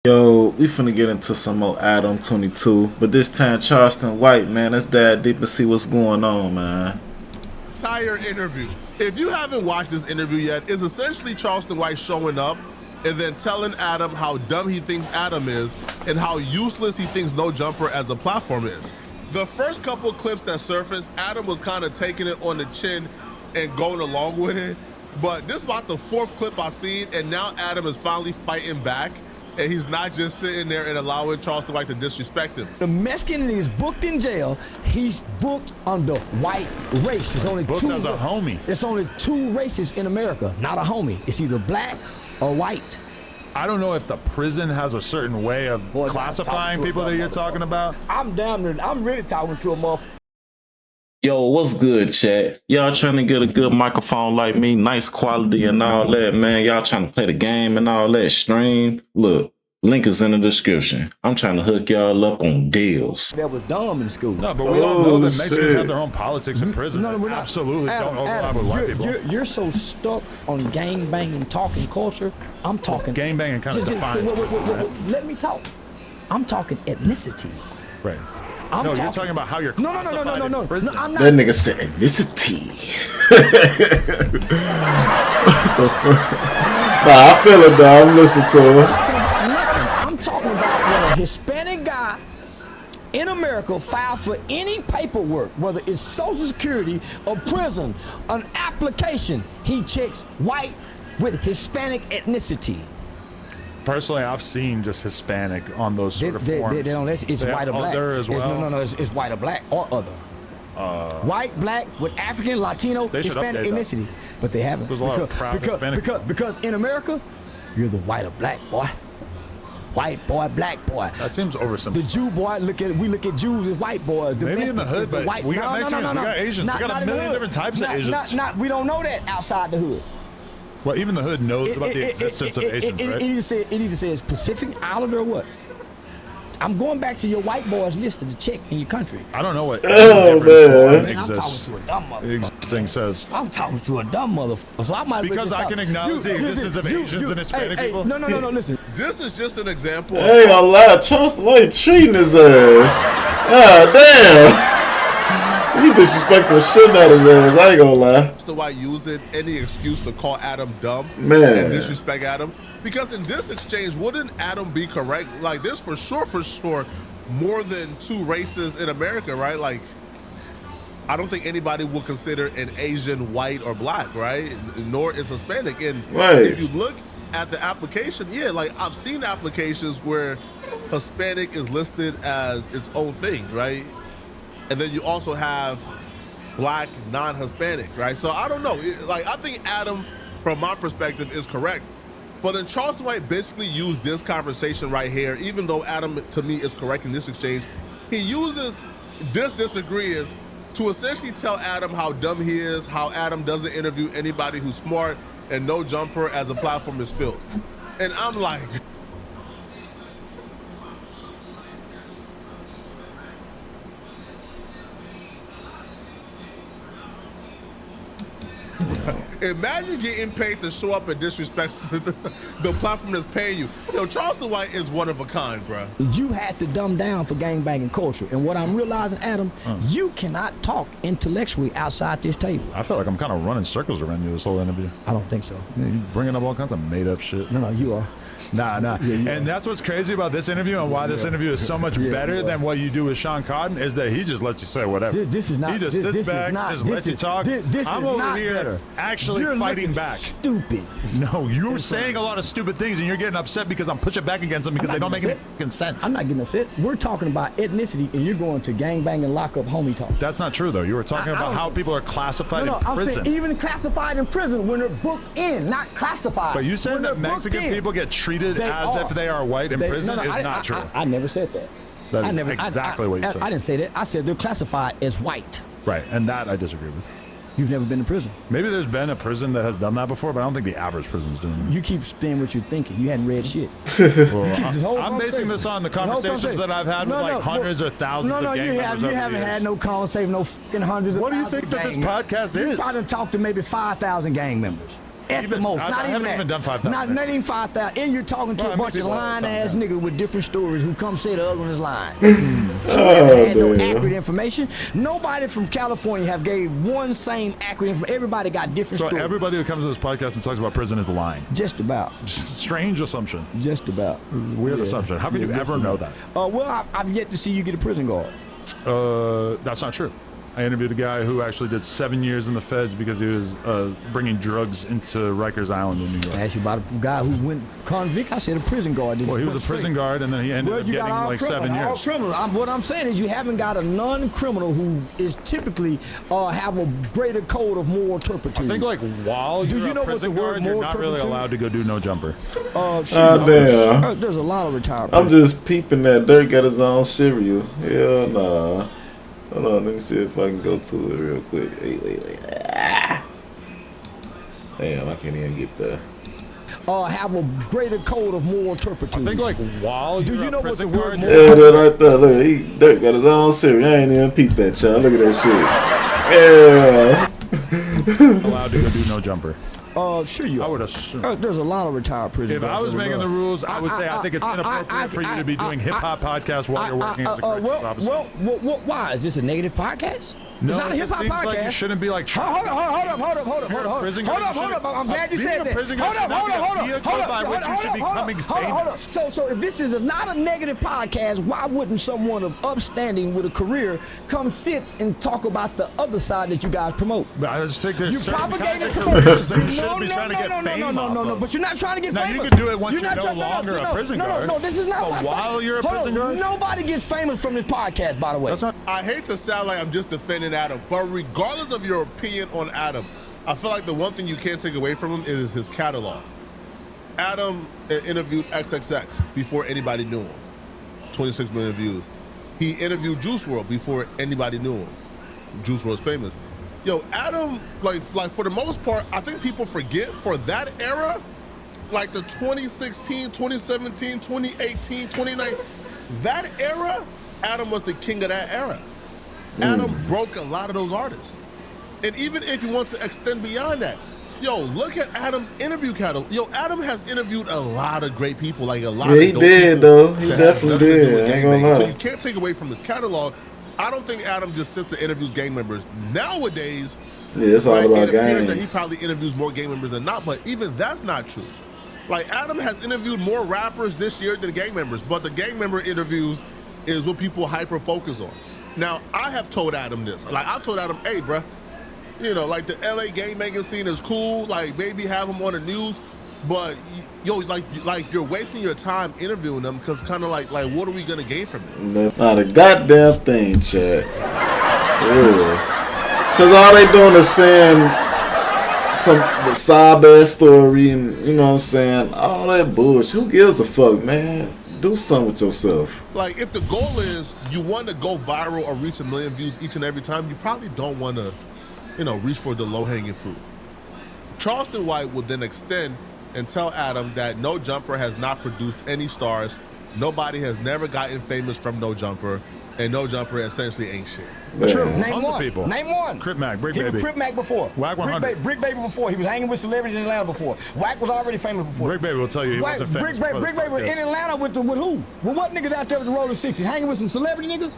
Yo, we finna get into some more Adam 22, but this time Charleston White, man. Let's dive deep and see what's going on, man. Entire interview. If you haven't watched this interview yet, it's essentially Charleston White showing up and then telling Adam how dumb he thinks Adam is and how useless he thinks No Jumper as a platform is. The first couple clips that surfaced, Adam was kind of taking it on the chin and going along with it. But this is about the fourth clip I've seen, and now Adam is finally fighting back. And he's not just sitting there and allowing Charleston White to disrespect him. The Mexican is booked in jail. He's booked under white race. There's only booked as a homie. There's only two races in America, not a homie. It's either black or white. I don't know if the prison has a certain way of classifying people that you're talking about. I'm really talking to a motherfucker. Yo, what's good, chat? Y'all trying to get a good microphone like me, nice quality and all that, man. Y'all trying to play the game and all that, stream. Look, link is in the description. I'm trying to hook y'all up on deals. That was dumb in school. No, but we all know that Mexicans have their own politics in prison. No, we're not. Absolutely don't overlap with white people. You're so stuck on gang banging talking culture. I'm talking. Gang banging kind of defines. Let me talk. I'm talking ethnicity. Right. You're talking about how you're No, I'm not. That nigga said ethnicity. Nah, I feel it though. I'm listening to him. I'm talking about when a Hispanic guy in America files for any paperwork, whether it's Social Security or prison, an application, he checks white with Hispanic ethnicity. Personally, I've seen just Hispanic on those sort of forms. It's white or black. Other as well. It's white or black or other. White, black, with African, Latino, Hispanic ethnicity. But they haven't. There's a lot of proud Hispanic. Because in America, you're the white or black boy. White boy, black boy. That seems oversimplified. The Jew boy, we look at Jews as white boys. The Maybe in the hood, but we got Mexicans, we got Asians, we got a million different types of Asians. We don't know that outside the hood. Well, even the hood knows about the existence of Asians, right? It either says Pacific Islander or what? I'm going back to your white boys list to check in your country. I don't know what Man, I'm talking to a dumb motherfucker. Thing says. I'm talking to a dumb motherfucker. So I might because I can acknowledge the existence of Asians and Hispanic people. No, listen. This is just an example. Hey, gonna lie, Charleston White treating his ass. God damn. He disrespecting the shit out of his ass. I ain't gonna lie. Charleston White using any excuse to call Adam dumb Man. and disrespect Adam. Because in this exchange, wouldn't Adam be correct? Like, there's for sure, more than two races in America, right? Like, I don't think anybody will consider an Asian white or black, right? Nor is Hispanic. And if you look at the application, yeah, like I've seen applications where Hispanic is listed as its own thing, right? And then you also have black, non-Hispanic, right? So I don't know. Like, I think Adam, from my perspective, is correct. But then Charleston White basically used this conversation right here, even though Adam, to me, is correct in this exchange. He uses this disagreements to essentially tell Adam how dumb he is, how Adam doesn't interview anybody who's smart, and No Jumper as a platform is filth. And I'm like... Imagine getting paid to show up and disrespect the platform that's paying you. Yo, Charleston White is one of a kind, bro. You had to dumb down for gangbanging culture. And what I'm realizing, Adam, you cannot talk intellectually outside this table. I feel like I'm kind of running circles around you this whole interview. I don't think so. Yeah, you bringing up all kinds of made up shit. No, you are. Nah. And that's what's crazy about this interview and why this interview is so much better than what you do with Sean Cotton is that he just lets you say whatever. This is not. He just sits back, just lets you talk. I'm over here actually fighting back. Stupid. No, you're saying a lot of stupid things and you're getting upset because I'm pushing back against them because they don't make any fucking sense. I'm not getting upset. We're talking about ethnicity and you're going to gangbang and lock up homie talk. That's not true though. You were talking about how people are classified in prison. I'm saying even classified in prison when they're booked in, not classified. But you said that Mexican people get treated as if they are white in prison is not true. I never said that. That is exactly what you said. I didn't say that. I said they're classified as white. Right, and that I disagree with. You've never been to prison. Maybe there's been a prison that has done that before, but I don't think the average prison's doing it. You keep saying what you're thinking. You hadn't read shit. Well, I'm basing this on the conversations that I've had with like hundreds or thousands of gang members. You haven't had no conversation, no fucking hundreds of thousands. What do you think that this podcast is? You probably talked to maybe 5,000 gang members. At the most. I Not even haven't that. even done 5,000. Not even 5,000. And you're talking to Well, a I meet bunch of people all the time, lying-ass yeah. niggas with different stories who come say the other one is lying. Oh, Had no damn. accurate information. Nobody from California have gave one same accurate information. Everybody got different So stories. everybody who comes to this podcast and talks about prison is lying. Just about. Strange assumption. Just about. Weird assumption. How could you just ever know that? Well, I've yet to see you get a prison guard. That's not true. I interviewed a guy who actually did 7 years in the feds because he was bringing drugs into Rikers Island in New I York. asked you about a guy who went convict. I said a prison guard. Well, he was a prison guard, and then he ended up you got getting all like criminal, 7 all years. criminal. What I'm saying is you haven't got a non-criminal who is typically have a greater code of moral turpitude. I think like while Do you're you know a what the prison word guard, you're moral not really turpitude? allowed to go do no jumper. Damn. There's a lot of retired. I'm prisoners. just peeping that Dirk got his own cereal. Hell nah. Hold on, let me see if I can go to it real quick. Wait. Ah. Damn, I can't even get there. Have a greater code of moral turpitude. I think like while Do you're you a know what the prison word guard, moral- Yeah, that right there. Look, Dirk got his own cereal. I ain't even peeped that, y'all. Look at that shit. Yeah. you're allowed to go do no jumper. Sure you I are. would assume. There's a lot of retired prisoners. If I was making the rules, I would say I think it's inappropriate for you to be doing hip hop podcasts while you're working as a corrections officer. Why? Is this a negative podcast? No, It's not a it hip just hop seems podcast. like you shouldn't be like. Hold up. prison guard, you shouldn't- I'm glad you being said a that. prison guard should not be a vehicle by which you should be becoming famous. So if this is not a negative podcast, why wouldn't someone of upstanding with a career come sit and talk about the other side that you guys promote? But I just think there's You certain propagate kinds and of promote. careers that you shouldn't be trying to get fame off No. of. But you're not trying to get Now, famous. you can do it once You're you're not no trying- longer a prison guard. No, this is not. But while you're a Hold prison on. guard? Nobody gets famous from this podcast, by the way. That's not. I hate to sound like I'm just defending Adam, but regardless of your opinion on Adam, I feel like the one thing you can't take away from him is his catalog. Adam interviewed XXX before anybody knew him. 26 million views. He interviewed Juice WRLD before anybody knew him. Juice WRLD's famous. Yo, Adam, like for the most part, I think people forget for that era, like the 2016, 2017, 2018, 2019, that era, Adam was the king of that era. Adam broke a lot of those artists. And even if you want to extend beyond that, yo, look at Adam's interview catalog. Yo, Adam has interviewed a lot of great people, like a lot Yeah, of he dope did, people though. He that have definitely nothing to do did. with I ain't gang gonna banging. So lie. you can't take away from his catalog. I don't think Adam just sits and interviews gang members. Nowadays, Yeah, it's all right, about it appears that he games. probably interviews more gang members than not, but even that's not true. Like, Adam has interviewed more rappers this year than gang members, but the gang member interviews is what people hyper focus on. Now, I have told Adam this. Like, I've told Adam, hey, bruh, you know, like the LA gang banging scene is cool. Like, maybe have them on the news, but yo, like you're wasting your time interviewing them because kind of like what are we gonna gain from it? Not a goddamn thing, Chad. For real. Cause all they doing is saying the sob ass story and you know what I'm saying, all that bullshit. Who gives a fuck, man? Do something with yourself. Like, if the goal is you want to go viral or reach 1 million views each and every time, you probably don't want to, you know, reach for the low-hanging fruit. Charleston White would then extend and tell Adam that No Jumper has not produced any stars. Nobody has never gotten famous from No Jumper, and No Jumper essentially ain't shit. True. Yeah. Name Tons of one. people. Name one. Crip Mac, Brick He was Baby. Crip Mac before. Whack 100. Brick Baby before. He was hanging with celebrities in Atlanta before. Whack was already famous before. Brick Baby will tell you he Whack, wasn't famous. Brick Baby was in Atlanta with who? With what niggas out there with the Rolling 60s? Hanging with some celebrity niggas?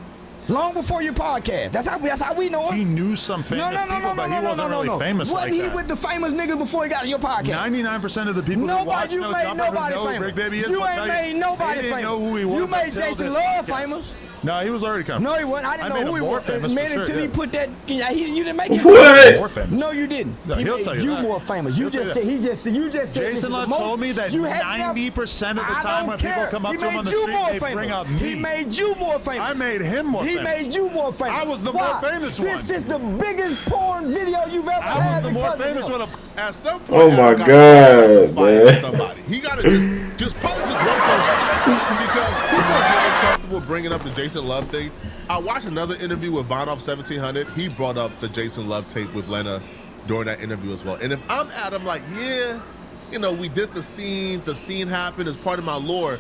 Long before your podcast. That's how we know him. He knew some famous people, but he wasn't really famous Wasn't like he that. with the famous niggas before he got to your podcast? 99% of the people who watch Nobody, you No made Jumper who nobody know who famous. Brick Baby is You will ain't tell made nobody they didn't famous. know who he was You made until Jason this Love podcast. famous. No, he was already coming. No, he wasn't. I didn't made know who him he more was. famous Man, for until sure, he yeah. put that, you didn't make it. What? More famous. No, you didn't. No, He he'll made tell you you that. more famous. He'll You tell just you said that. you just said this is Jason the Love most- told me that you had to have- 90% of the I time don't when people care. come up He to him on the made you street, more they famous. bring up He me. made you more famous. I made him more He famous. made you more famous. I was the Why? more famous one. This is the biggest porn video you've ever I was had. the more because of famous him. one. At some point, Oh my Adam gotta God, fight man. somebody. He gotta just probably just one person because people are getting comfortable bringing up the Jason Love thing. I watched another interview with Von off 1700. He brought up the Jason Love tape with Lena during that interview as well. And if I'm Adam, like, yeah, you know, we did the scene happened as part of my lore,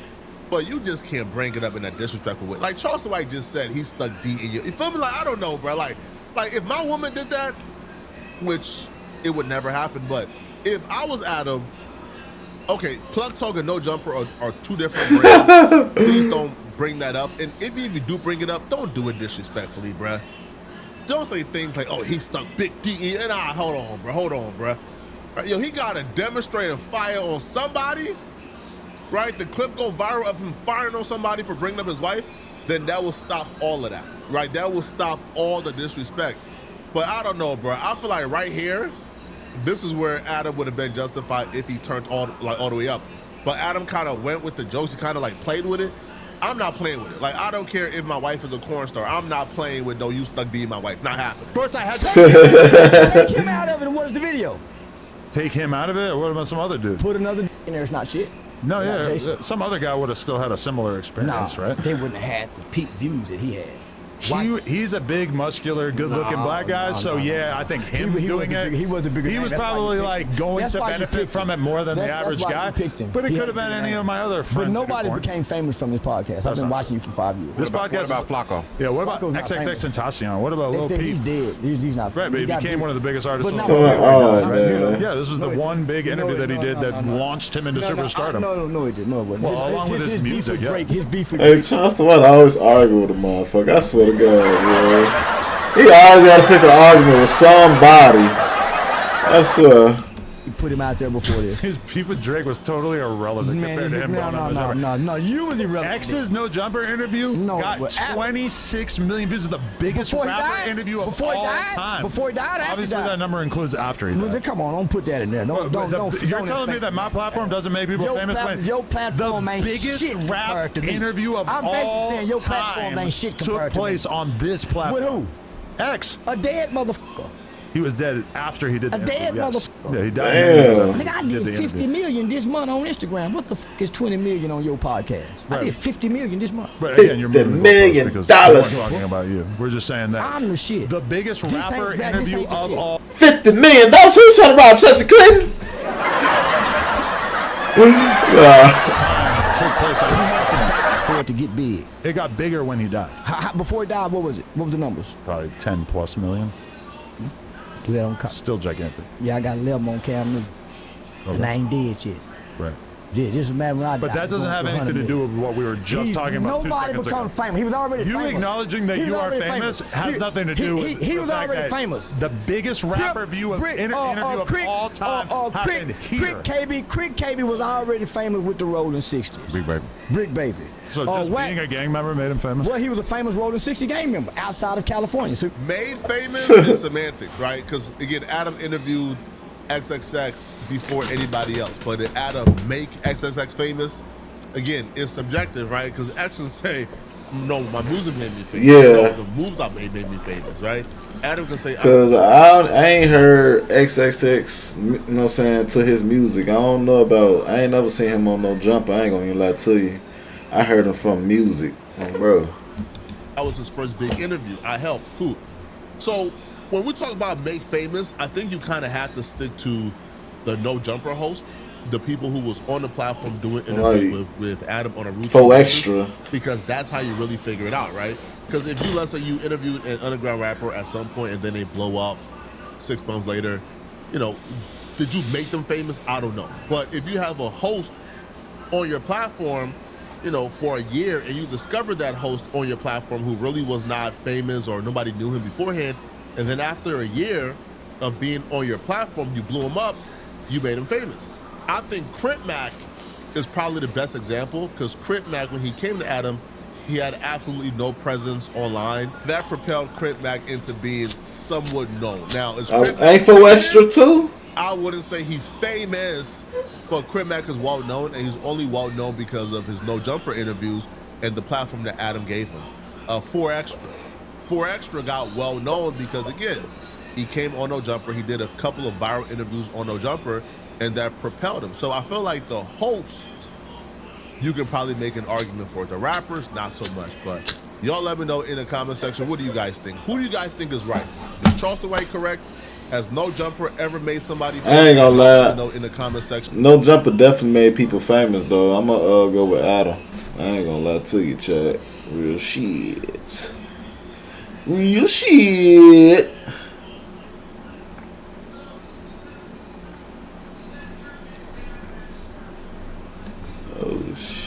but you just can't bring it up in that disrespectful way. Like Charleston White just said, he stuck D in you. You feel me? Like, I don't know, bro. Like if my woman did that, which it would never happen, but if I was Adam, okay, Plug Talk and No Jumper are two different brands. Please don't bring that up. And if you do bring it up, don't do it disrespectfully, bruh. Don't say things like, oh, he stuck Big D. And hold on, bruh. Right, yo, he got to demonstrate a fire on somebody, right? The clip go viral of him firing on somebody for bringing up his wife, then that will stop all of that, right? That will stop all the disrespect. But I don't know, bro. I feel like right here, this is where Adam would have been justified if he turned all the way up. But Adam kind of went with the jokes. He kind of like played with it. I'm not playing with it. Like, I don't care if my wife is a porn star. I'm not playing with no you stuck being my wife. Not happening. First, I had to take him out of it. And what is the video? Take him out of it? Or what about some other dude? Put another in there. It's not shit. No, Not yeah. Jason. Some other guy would have still had a similar experience, right? They wouldn't have had the peak views that he had. He's a big, muscular, good-looking black guy. Yeah, I think him doing it. He was a bigger. He was probably like going to benefit from it more than the average guy. But it could have been any of my other friends. But nobody became famous from this podcast. I've been watching you for 5 years. This podcast what about Flacco? Yeah, what about XXX Tentacion? What about Lil Peep? He's dead. He's not. Right, but he became one of the biggest artists. man. Yeah, this was the one big interview that he did that launched him into superstardom. No, he didn't. No, it wasn't. Well, along with his music, His beef with Hey, Charleston, why I always argue with a motherfucker? I swear to God, man. He always got to pick an argument with somebody. I swear. You put him out there before this. His beef with Drake was totally irrelevant compared to him going on the jumper. No, you was irrelevant. X's No Jumper interview got 26 million views. It's the biggest rapper interview of all time. Before he died, obviously that number includes after he died. Come on, don't put that in there. You're telling me that my platform doesn't make people famous when your platform the ain't biggest shit rap interview of all saying your platform time ain't shit took place on this platform. With who? X. A dead motherfucker. He was dead after he did the interview. A dead motherfucker. Yeah, he died. Damn. Nigga, I did 50 million this month on Instagram. What the fuck is 20 million on your podcast? Right. I did 50 million this month. But again, you're moving $50 million. because we're not talking about you. We're just saying that I'm the shit. the biggest This rapper ain't that- this interview ain't the of shit. all. $50 million? Who's trying to rob Chelsea Clinton? Took place on- For it to get big. It got bigger when he died. Before he died, what was it? What was the numbers? Probably 10 plus million. Do that on cop. Still gigantic. Yeah, I got 11 on Cam Newton. And I ain't dead yet. Right. Yeah, this is mad when I But died. that doesn't have anything to do with what we were just talking about 2 Nobody seconds becomes ago. famous. He was already You famous. acknowledging that He was you are already famous has nothing to do with he the was fact already that famous. The biggest rapper view of interview of all time happened here. Crick KB was already famous with the Rolling 60s. Big baby. Brick Baby. So just being a gang member made him famous? Well, he was a famous Rolling 60 gang member outside of California. So Made famous is semantics, right? Because, again, Adam interviewed XXX before anybody else. But did Adam make XXX famous? Again, it's subjective, right? Because X can say, no, my music made me famous. Yeah. No, the moves I made me famous, right? Adam can say, Because I ain't heard XXX, you know what I'm saying, to his music. I don't know about, I ain't never seen him on No Jumper. I ain't gonna even lie to you. I heard him from music, bro. that was his first big interview. I helped. Cool. So when we talk about make famous, I think you kind of have to stick to the No Jumper host, the people who was on the platform doing interviews with Adam on a routine For basis, extra. because that's how you really figure it out, right? Because if you, let's say you interviewed an underground rapper at some point and then they blow up 6 months later, you know, did you make them famous? I don't know. But if you have a host on your platform, you know, for a year, and you discovered that host on your platform who really was not famous or nobody knew him beforehand, and then after a year of being on your platform, you blew him up, you made him famous. I think Crip Mac is probably the best example, because Crip Mac, when he came to Adam, he had absolutely no presence online. That propelled Crip Mac into being somewhat known. Now, is Crip Mac Ain't for famous? extra too? I wouldn't say he's famous, but Crip Mac is well known, and he's only well known because of his No Jumper interviews and the platform that Adam gave him. 4Extra. 4Extra got well known because, again, he came on No Jumper. He did a couple of viral interviews on No Jumper, and that propelled him. So I feel like the host, you can probably make an argument for it. The rappers, not so much. But y'all let me know in the comment section, what do you guys think? Who do you guys think is right? Is Charleston White correct? Has No Jumper ever made somebody famous? I ain't gonna lie. Let me know in the comment section. No Jumper definitely made people famous, though. I'm gonna go with Adam. I ain't gonna lie to you, Chad. Real shit. Real shit.